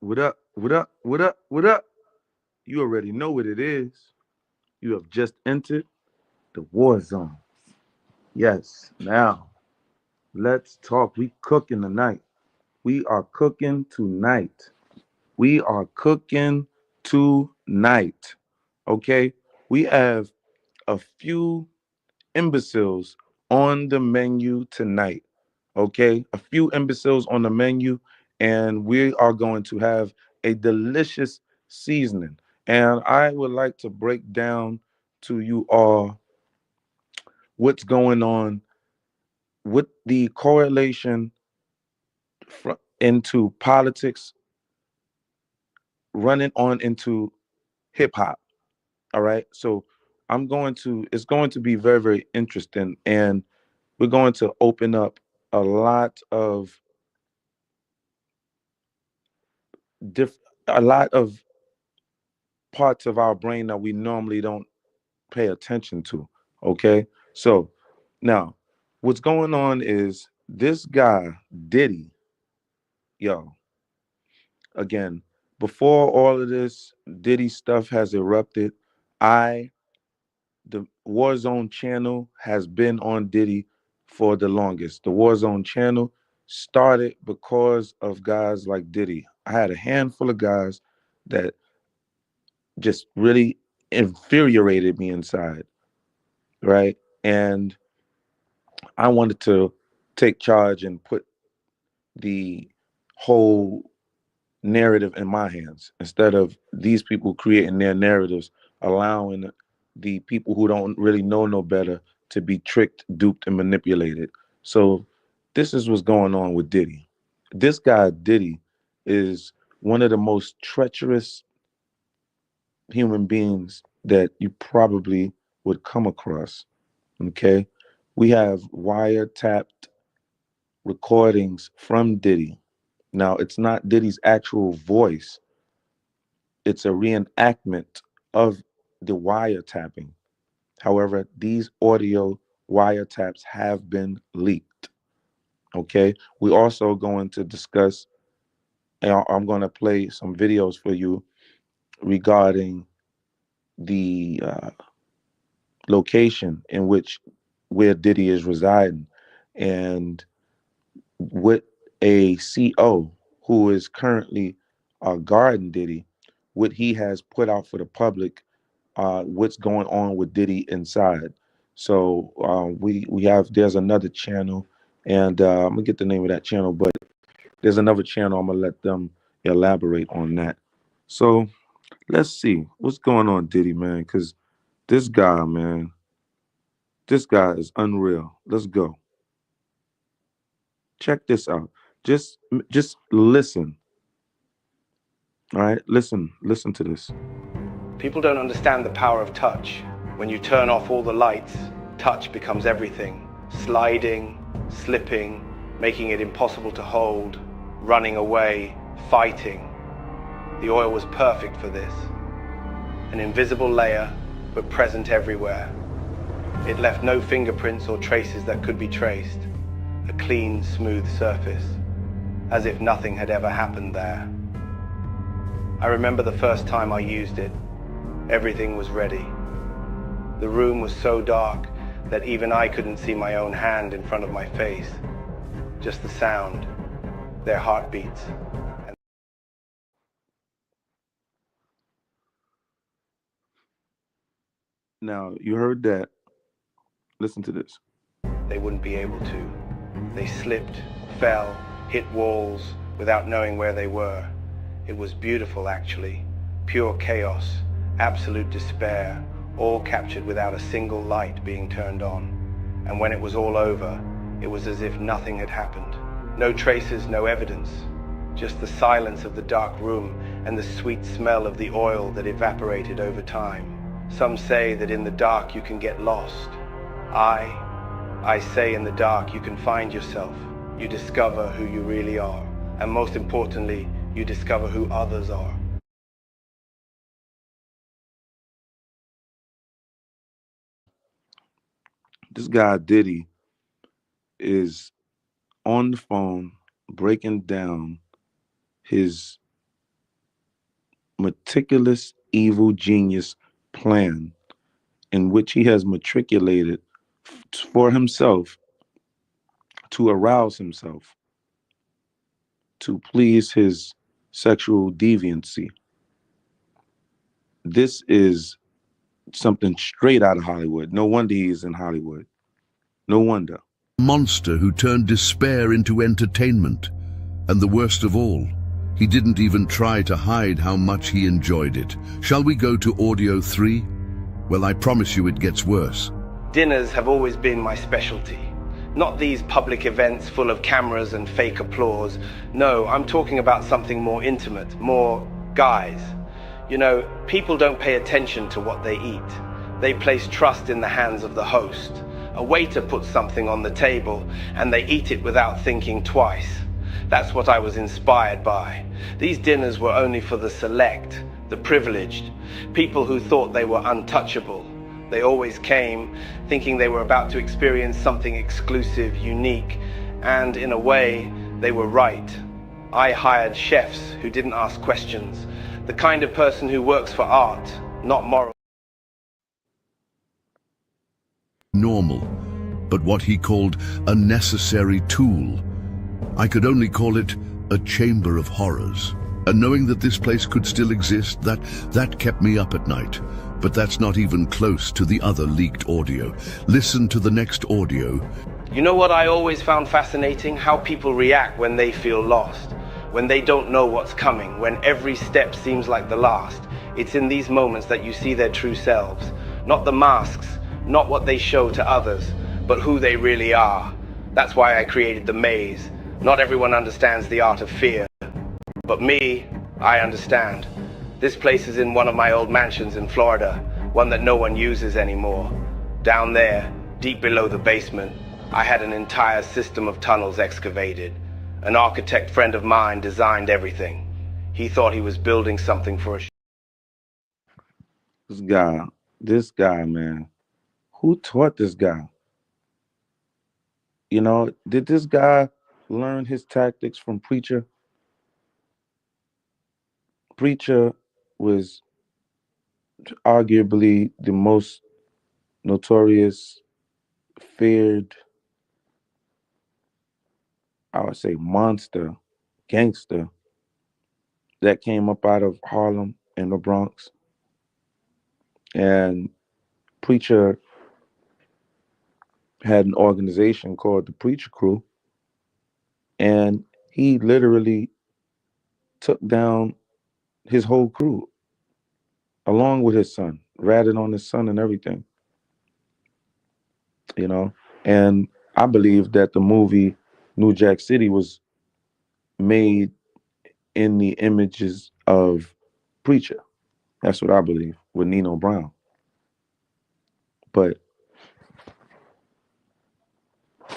What up? What up? What up? What up? You already know what it is. You have just entered the war zone. Yes. Now, let's talk. We cooking tonight. We are cooking tonight. We are cooking tonight. Okay? We have a few imbeciles on the menu tonight. Okay? A few imbeciles on the menu, and we are going to have a delicious seasoning. And I would like to break down to you all what's going on with the correlation into politics running on into hip hop. All right. So it's going to be very, very interesting. And we're going to open up a lot of diff a lot of parts of our brain that we normally don't pay attention to. Okay. So now what's going on is this guy, Diddy, yo, again, before all of this Diddy stuff has erupted, I the Warzone channel has been on Diddy for the longest. The Warzone channel started because of guys like Diddy. I had a handful of guys that just really infuriated me inside, right? And I wanted to take charge and put the whole narrative in my hands instead of these people creating their narratives, allowing the people who don't really know no better to be tricked, duped, and manipulated. So this is what's going on with Diddy. This guy Diddy is one of the most treacherous human beings that you probably would come across. Okay. We have wiretapped recordings from Diddy. Now, it's not Diddy's actual voice, it's a reenactment of the wiretapping. However, these audio wiretaps have been leaked. Okay. We're also going to discuss, and I'm going to play some videos for you regarding the location in which where Diddy is residing and what a CO who is currently guarding Diddy, what he has put out for the public, what's going on with Diddy inside. So we have there's another channel, and I'm gonna get the name of that channel, but there's another channel. I'm gonna let them elaborate on that. So let's see what's going on, Diddy, man, because this guy, man, this guy is unreal. Let's go. Check this out. Just listen. All right, listen to this. People don't understand the power of touch. When you turn off all the lights, touch becomes everything. Sliding, slipping, making it impossible to hold, running away, fighting. The oil was perfect for this. An invisible layer, but present everywhere. It left no fingerprints or traces that could be traced. A clean, smooth surface, as if nothing had ever happened there. I remember the first time I used it. Everything was ready. The room was so dark that even I couldn't see my own hand in front of my face. Just the sound, their heartbeats. Now, you heard that. Listen to this. They wouldn't be able to. They slipped, fell, hit walls without knowing where they were. It was beautiful, actually. Pure chaos, absolute despair, all captured without a single light being turned on. And when it was all over, it was as if nothing had happened. No traces, no evidence. Just the silence of the dark room and the sweet smell of the oil that evaporated over time. Some say that in the dark you can get lost. I say in the dark you can find yourself. You discover who you really are. And most importantly, you discover who others are. This guy Diddy is on the phone breaking down his meticulous evil genius plan in which he has matriculated for himself to arouse himself, to please his sexual deviancy. This is something straight out of Hollywood. No wonder he's in Hollywood. No wonder. Monster who turned despair into entertainment. And the worst of all, he didn't even try to hide how much he enjoyed it. Shall we go to audio 3? Well, I promise you it gets worse. Dinners have always been my specialty. Not these public events full of cameras and fake applause. No, I'm talking about something more intimate, more guys. You know, people don't pay attention to what they eat. They place trust in the hands of the host. A waiter puts something on the table and they eat it without thinking twice. That's what I was inspired by. These dinners were only for the select, the privileged, people who thought they were untouchable. They always came thinking they were about to experience something exclusive, unique, and in a way, they were right. I hired chefs who didn't ask questions, the kind of person who works for art, not moral. Normal, but what he called a necessary tool. I could only call it a chamber of horrors. And knowing that this place could still exist, that kept me up at night. But that's not even close to the other leaked audio. Listen to the next audio. You know what I always found fascinating? How people react when they feel lost, when they don't know what's coming, when every step seems like the last. It's in these moments that you see their true selves. Not the masks, not what they show to others, but who they really are. That's why I created the maze. Not everyone understands the art of fear. But me, I understand. This place is in one of my old mansions in Florida, one that no one uses anymore. Down there, deep below the basement, I had an entire system of tunnels excavated. An architect friend of mine designed everything. He thought he was building something for a This guy, man. Who taught this guy? You know, did this guy learn his tactics from Preacher? Preacher was arguably the most notorious, feared, I would say, monster, gangster that came up out of Harlem and the Bronx. And Preacher had an organization called the Preacher Crew, and he literally took down his whole crew along with his son, ratted on his son and everything, you know. And I believe that the movie New Jack City was made in the images of Preacher. That's what I believe with Nino Brown. But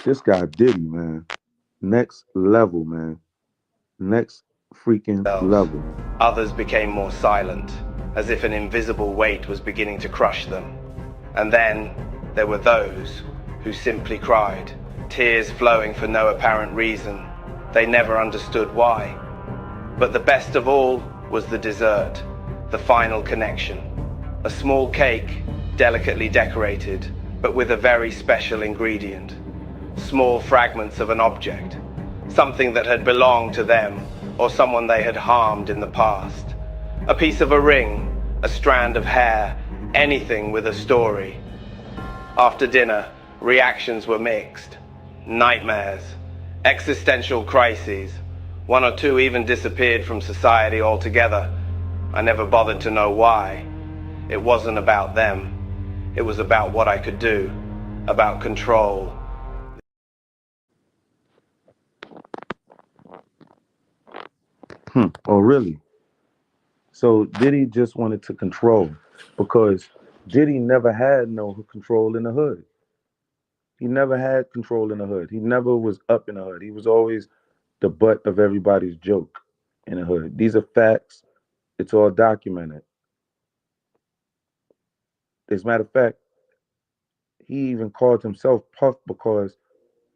this guy Diddy, man, next level, man, next freaking themselves. level. Others became more silent, as if an invisible weight was beginning to crush them. And then there were those who simply cried, tears flowing for no apparent reason. They never understood why. But the best of all was the dessert, the final connection. A small cake, delicately decorated, but with a very special ingredient. Small fragments of an object, something that had belonged to them or someone they had harmed in the past. A piece of a ring, a strand of hair, anything with a story. After dinner, reactions were mixed. Nightmares, existential crises. One or two even disappeared from society altogether. I never bothered to know why. It wasn't about them. It was about what I could do, about control. Oh, really? So Diddy just wanted to control because Diddy never had no control in the hood. He never had control in the hood. He never was up in the hood. He was always the butt of everybody's joke in the hood. These are facts. It's all documented. As a matter of fact, he even called himself Puff because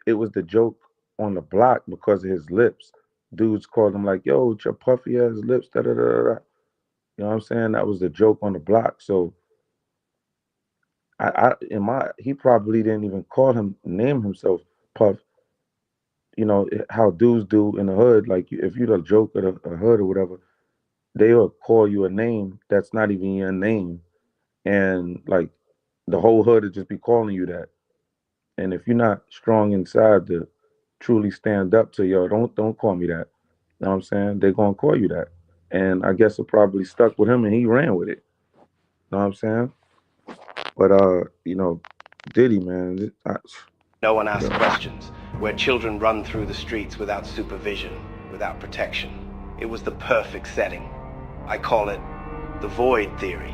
it was the joke on the block because of his lips. Dudes called him like, "Yo, with your puffy ass lips." Da da da da. You know what I'm saying? That was the joke on the block. So in my, he probably didn't even call him, name himself Puff. You know how dudes do in the hood. Like if you the joke of the hood or whatever, they'll call you a name that's not even your name, and like the whole hood will just be calling you that. And if you're not strong inside to truly stand up to, yo, don't call me that. You know what I'm saying? They're gonna call you that. And I guess it probably stuck with him and he ran with it. You know what I'm saying? But Diddy, man, No one asks yo, questions, where children run through the streets without supervision, without protection. It was the perfect setting. I call it the void theory.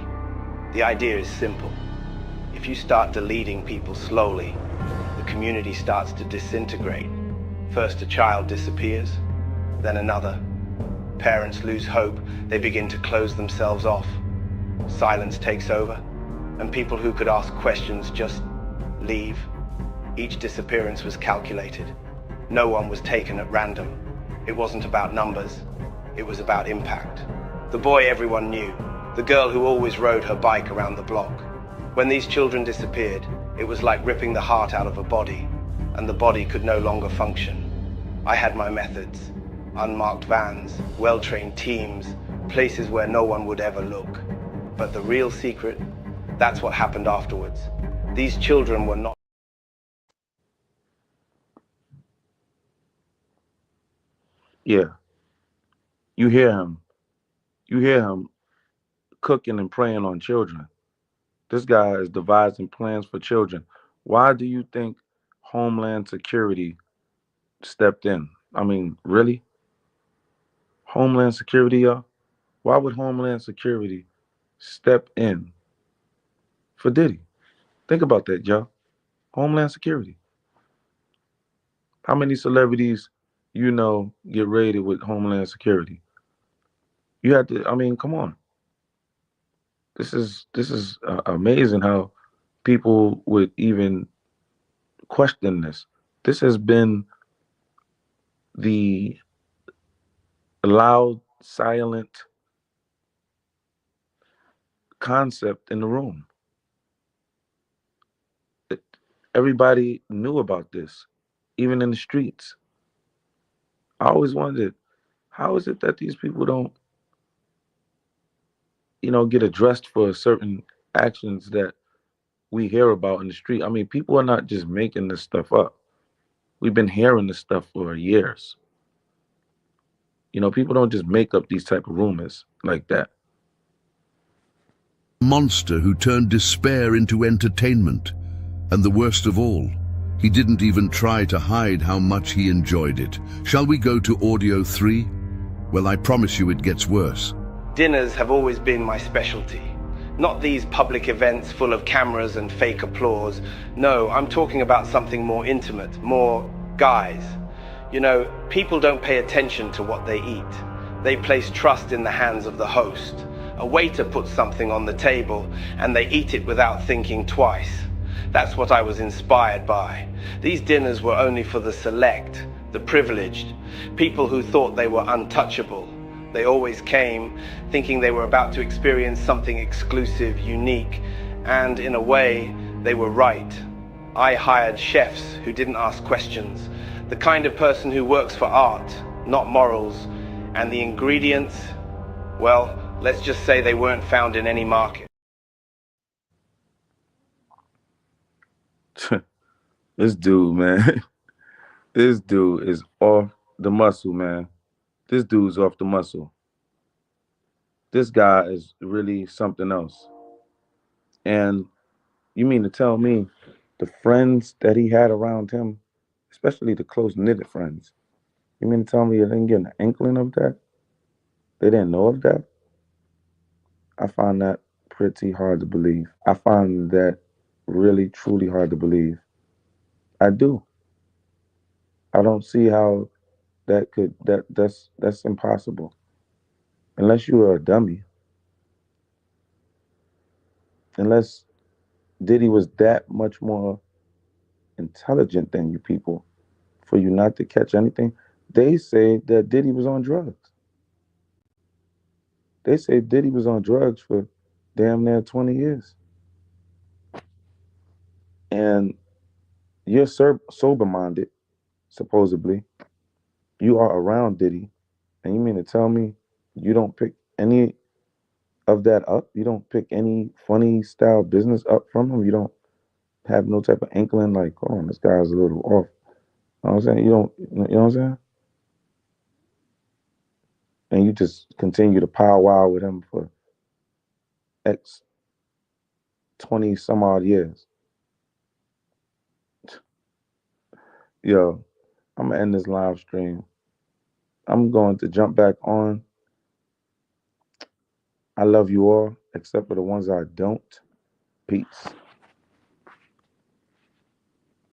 The idea is simple. If you start deleting people slowly, the community starts to disintegrate. First a child disappears, then another. Parents lose hope, they begin to close themselves off. Silence takes over, and people who could ask questions just leave. Each disappearance was calculated. No one was taken at random. It wasn't about numbers, it was about impact. The boy everyone knew, the girl who always rode her bike around the block. When these children disappeared, it was like ripping the heart out of a body, and the body could no longer function. I had my methods. Unmarked vans, well-trained teams, places where no one would ever look. But the real secret, that's what happened afterwards. These children were not. yeah, you hear him. You hear him cooking and praying on children. This guy is devising plans for children. Why do you think Homeland Security stepped in? I mean, really? Homeland Security, y'all? Why would Homeland Security step in for Diddy? Think about that, y'all. Homeland Security. How many celebrities get raided with Homeland Security? You had to. I mean, come on. This is amazing how people would even question this. This has been the loud, silent concept in the room. It, everybody knew about this, even in the streets. I always wondered, how is it that these people don't, get addressed for certain actions that we hear about in the street? I mean, people are not just making this stuff up. We've been hearing this stuff for years. People don't just make up these type of rumors like that. Monster who turned despair into entertainment. And the worst of all, he didn't even try to hide how much he enjoyed it. Shall we go to audio 3? Well, I promise you it gets worse. Dinners have always been my specialty. Not these public events full of cameras and fake applause. No, I'm talking about something more intimate, more guys. People don't pay attention to what they eat. They place trust in the hands of the host. A waiter puts something on the table and they eat it without thinking twice. That's what I was inspired by. These dinners were only for the select, the privileged, people who thought they were untouchable. They always came thinking they were about to experience something exclusive, unique, and in a way, they were right. I hired chefs who didn't ask questions, the kind of person who works for art, not morals, and the ingredients, well, let's just say they weren't found in any market. This dude, man, this dude is off the muscle, man. This dude's off the muscle. This guy is really something else. And you mean to tell me the friends that he had around him, especially the close knitted friends, you mean to tell me they didn't get an inkling of that? They didn't know of that? I find that pretty hard to believe. I find that really, truly hard to believe. I do. I don't see how that's impossible. Unless you are a dummy. Unless Diddy was that much more intelligent than you people for you not to catch anything. They say that Diddy was on drugs. They say Diddy was on drugs for damn near 20 years. And you're sober minded, supposedly. You are around Diddy. And you mean to tell me you don't pick any of that up? You don't pick any funny style business up from him? You don't have no type of inkling like, oh, this guy's a little off. You know what I'm saying? You know what I'm saying? And you just continue to powwow with him for X 20 some odd years. Yo, I'm gonna end this live stream. I'm going to jump back on. I love you all, except for the ones I don't. Peace.